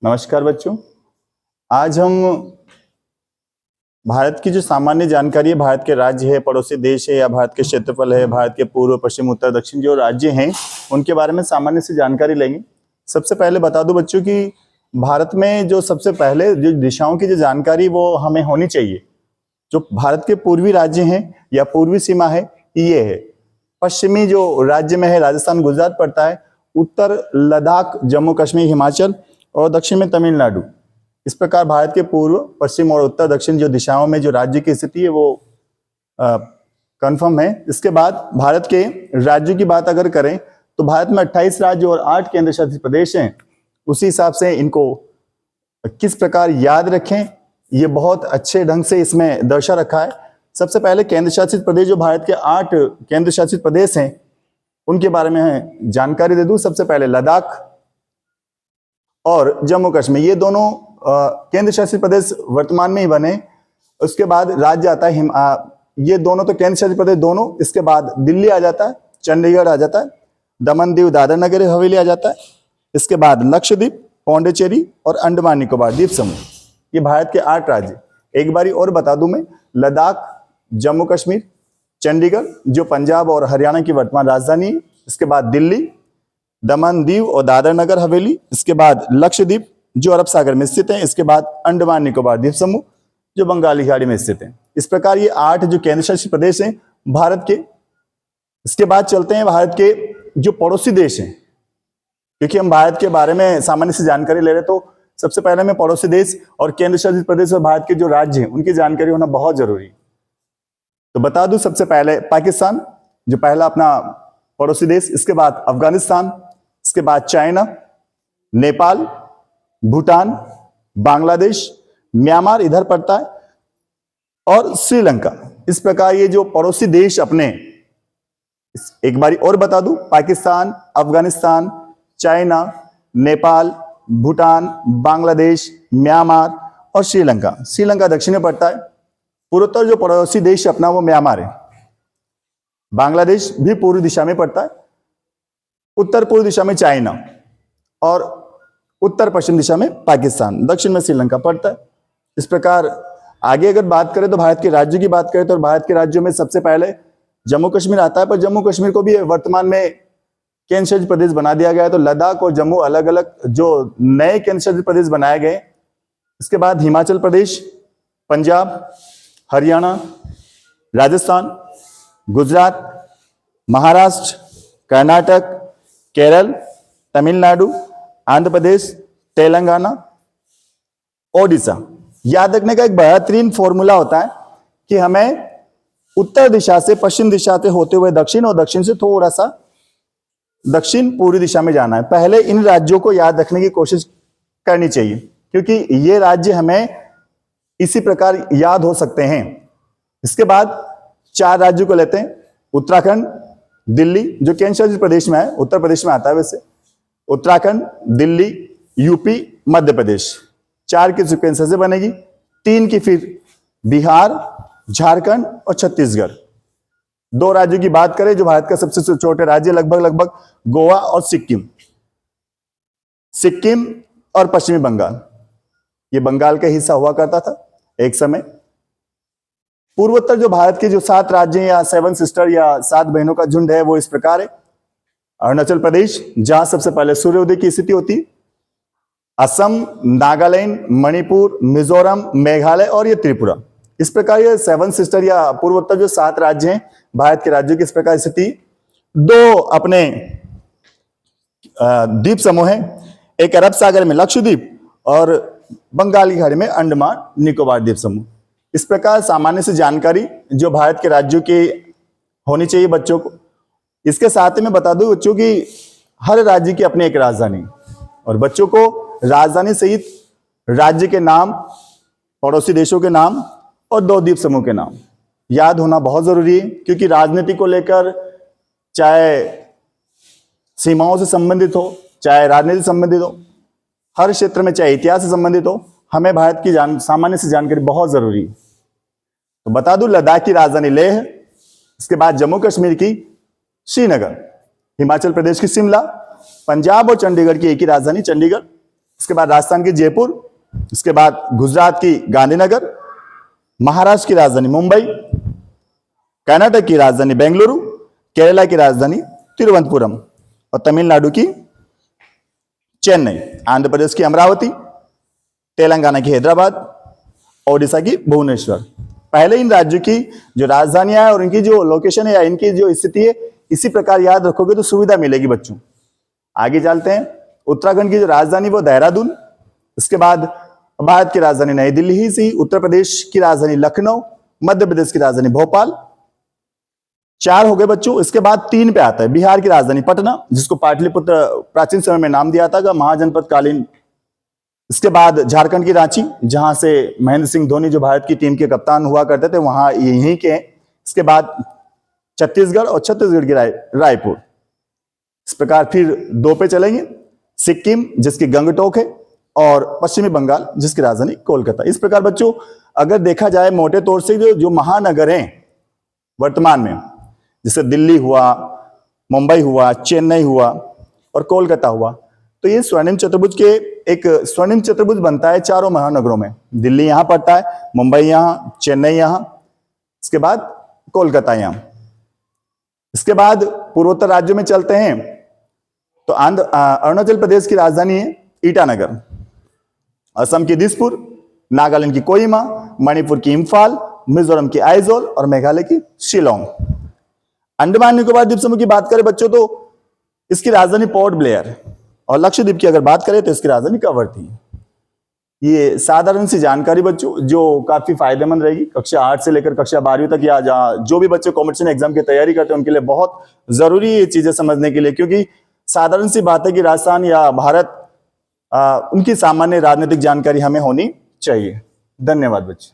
नमस्कार बच्चों। आज हम भारत की जो सामान्य जानकारी है, भारत के राज्य है, पड़ोसी देश है या भारत के क्षेत्रफल है, भारत के पूर्व, पश्चिम, उत्तर, दक्षिण जो राज्य हैं उनके बारे में सामान्य से जानकारी लेंगे। सबसे पहले बता दूं बच्चों कि भारत में जो सबसे पहले जो दिशाओं की जो जानकारी वो हमें होनी चाहिए। जो भारत के पूर्वी राज्य हैं या पूर्वी सीमा है ये है। पश्चिमी जो राज्य में है राजस्थान, गुजरात पड़ता है। उत्तर लद्दाख, जम्मू कश्मीर, हिमाचल और दक्षिण में तमिलनाडु। इस प्रकार भारत के पूर्व, पश्चिम और उत्तर, दक्षिण जो दिशाओं में जो राज्य की स्थिति है वो कंफर्म है। इसके बाद भारत के राज्यों की बात अगर करें तो भारत में 28 राज्य और 8 केंद्र शासित प्रदेश हैं। उसी हिसाब से इनको किस प्रकार याद रखें ये बहुत अच्छे ढंग से इसमें दर्शा रखा है। सबसे पहले केंद्र शासित प्रदेश, जो भारत के 8 केंद्र शासित प्रदेश हैं उनके बारे में जानकारी दे दूं। सबसे पहले लद्दाख और जम्मू कश्मीर, ये दोनों केंद्र शासित प्रदेश वर्तमान में ही बने। उसके बाद राज्य आता है ये दोनों तो केंद्र शासित प्रदेश दोनों। इसके बाद दिल्ली आ जाता है, चंडीगढ़ आ जाता है, दमन दीव दादर नगर हवेली आ जाता है। इसके बाद लक्षद्वीप, पौंडीचेरी और अंडमान निकोबार द्वीप समूह, ये भारत के 8 राज्य। एक बारी और बता दूं मैं, लद्दाख, जम्मू कश्मीर, चंडीगढ़ जो पंजाब और हरियाणा की वर्तमान राजधानी है। इसके बाद दिल्ली, दमन दीव और दादर नगर हवेली। इसके बाद लक्षद्वीप जो अरब सागर में स्थित है। इसके बाद अंडमान निकोबार द्वीप समूह जो बंगाली खाड़ी में स्थित है। इस प्रकार ये 8 जो केंद्र शासित प्रदेश हैं भारत के। इसके बाद चलते हैं भारत के जो पड़ोसी देश हैं, क्योंकि हम भारत के बारे में सामान्य से जानकारी ले रहे तो सबसे पहले में पड़ोसी देश और केंद्र शासित प्रदेश और भारत के जो राज्य हैं उनकी जानकारी होना बहुत जरूरी है। तो बता दूं, सबसे पहले पाकिस्तान जो पहला अपना पड़ोसी देश। इसके बाद अफगानिस्तान, इसके बाद चाइना, नेपाल, भूटान, बांग्लादेश, म्यांमार इधर पड़ता है और श्रीलंका। इस प्रकार ये जो पड़ोसी देश अपने, एक बारी और बता दूं, पाकिस्तान, अफगानिस्तान, चाइना, नेपाल, भूटान, बांग्लादेश, म्यांमार और श्रीलंका। श्रीलंका दक्षिण में पड़ता है। पूर्वोत्तर जो पड़ोसी देश अपना वो म्यांमार है। बांग्लादेश भी पूर्व दिशा में पड़ता है। उत्तर पूर्व दिशा में चाइना और उत्तर पश्चिम दिशा में पाकिस्तान, दक्षिण में श्रीलंका पड़ता है। इस प्रकार आगे अगर बात करें तो भारत के राज्यों की बात करें तो भारत के राज्यों में सबसे पहले जम्मू कश्मीर आता है। पर जम्मू कश्मीर को भी वर्तमान में केंद्र शासित प्रदेश बना दिया गया है। तो लद्दाख और जम्मू अलग अलग जो नए केंद्र शासित प्रदेश बनाए गए। इसके बाद हिमाचल प्रदेश, पंजाब, हरियाणा, राजस्थान, गुजरात, महाराष्ट्र, कर्नाटक, केरल, तमिलनाडु, आंध्र प्रदेश, तेलंगाना, ओडिशा। याद रखने का एक बेहतरीन फॉर्मूला होता है कि हमें उत्तर दिशा से पश्चिम दिशा से होते हुए दक्षिण और दक्षिण से थोड़ा सा दक्षिण पूर्वी दिशा में जाना है। पहले इन राज्यों को याद रखने की कोशिश करनी चाहिए, क्योंकि ये राज्य हमें इसी प्रकार याद हो सकते हैं। इसके बाद 4 राज्यों को लेते हैं। उत्तराखंड, दिल्ली जो केंद्र शासित प्रदेश में है, उत्तर प्रदेश में आता है वैसे। उत्तराखंड, दिल्ली, यूपी, मध्य प्रदेश, 4 की सीक्वेंस से बनेगी। 3 की फिर बिहार, झारखंड और छत्तीसगढ़। 2 राज्यों की बात करें जो भारत का सबसे छोटे राज्य, लगभग गोवा और सिक्किम। सिक्किम और पश्चिमी बंगाल, ये बंगाल का हिस्सा हुआ करता था एक समय। पूर्वोत्तर जो भारत के जो 7 राज्य या 7 सिस्टर या 7 बहनों का झुंड है वो इस प्रकार है। अरुणाचल प्रदेश जहां सबसे पहले सूर्योदय की स्थिति होती है। असम, नागालैंड, मणिपुर, मिजोरम, मेघालय और ये त्रिपुरा। इस प्रकार ये 7 सिस्टर या पूर्वोत्तर जो 7 राज्य हैं भारत के राज्यों की इस प्रकार स्थिति। 2 अपने द्वीप समूह हैं, एक अरब सागर में लक्षद्वीप और बंगाल की खाड़ी में अंडमान निकोबार द्वीप समूह। इस प्रकार सामान्य से जानकारी जो भारत के राज्यों की होनी चाहिए बच्चों को। इसके साथ ही मैं बता दूं बच्चों की हर राज्य की अपनी एक राजधानी, और बच्चों को राजधानी सहित राज्य के नाम, पड़ोसी देशों के नाम और 2 द्वीप समूह के नाम याद होना बहुत जरूरी है। क्योंकि राजनीति को लेकर चाहे सीमाओं से संबंधित हो, चाहे राजनीति से संबंधित हो, हर क्षेत्र में चाहे इतिहास से संबंधित हो, हमें भारत की सामान्य से जानकारी बहुत जरूरी है। तो बता दूं, लद्दाख की राजधानी लेह है। इसके बाद जम्मू कश्मीर की श्रीनगर, हिमाचल प्रदेश की शिमला, पंजाब और चंडीगढ़ की एक ही राजधानी चंडीगढ़, इसके बाद राजस्थान की जयपुर, इसके बाद गुजरात की गांधीनगर, महाराष्ट्र की राजधानी मुंबई, कर्नाटक की राजधानी बेंगलुरु, केरला की राजधानी तिरुवनंतपुरम और तमिलनाडु की चेन्नई, आंध्र प्रदेश की अमरावती, तेलंगाना की हैदराबाद, ओडिशा की भुवनेश्वर। पहले इन राज्यों की जो राजधानियां है और इनकी जो लोकेशन है या इनकी जो स्थिति है इसी प्रकार याद रखोगे तो सुविधा मिलेगी बच्चों। आगे चलते हैं। उत्तराखंड की जो राजधानी वो देहरादून, इसके बाद भारत की राजधानी नई दिल्ली ही सी, उत्तर प्रदेश की राजधानी लखनऊ, मध्य प्रदेश की राजधानी भोपाल। 4 हो गए बच्चों। इसके बाद 3 पे आता है बिहार की राजधानी पटना, जिसको पाटलिपुत्र प्राचीन समय में नाम दिया था महाजनपद कालीन। इसके बाद झारखंड की रांची, जहां से महेंद्र सिंह धोनी जो भारत की टीम के कप्तान हुआ करते थे वहां यहीं के हैं। इसके बाद छत्तीसगढ़ और छत्तीसगढ़ की रायपुर। इस प्रकार फिर 2 पे चलेंगे, सिक्किम जिसकी गंगटोक है और पश्चिमी बंगाल जिसकी राजधानी कोलकाता। इस प्रकार बच्चों अगर देखा जाए मोटे तौर से जो महानगर हैं वर्तमान में, जैसे दिल्ली हुआ, मुंबई हुआ, चेन्नई हुआ और कोलकाता हुआ, तो ये स्वर्णिम चतुर्भुज के एक स्वर्णिम चतुर्भुज बनता है 4 महानगरों में। दिल्ली यहां पड़ता है, मुंबई यहां, चेन्नई यहां, इसके बाद कोलकाता यहां। इसके बाद पूर्वोत्तर राज्यों में चलते हैं तो अरुणाचल प्रदेश की राजधानी है ईटानगर, असम की दिसपुर, नागालैंड की कोहिमा, मणिपुर की इम्फाल, मिजोरम की आइजोल और मेघालय की शिलोंग। अंडमान निकोबार द्वीप समूह की बात करें बच्चों तो इसकी राजधानी पोर्ट ब्लेयर, और लक्षद्वीप की अगर बात करें तो इसकी राजधानी कवरत्ती। ये साधारण सी जानकारी बच्चों जो काफी फायदेमंद रहेगी कक्षा 8 से लेकर कक्षा 12वीं तक, या जो भी बच्चे कॉम्पिटिशन एग्जाम की तैयारी करते हैं उनके लिए बहुत जरूरी है ये चीजें समझने के लिए, क्योंकि साधारण सी बात है कि राजस्थान या भारत उनकी सामान्य राजनीतिक जानकारी हमें होनी चाहिए। धन्यवाद बच्चे।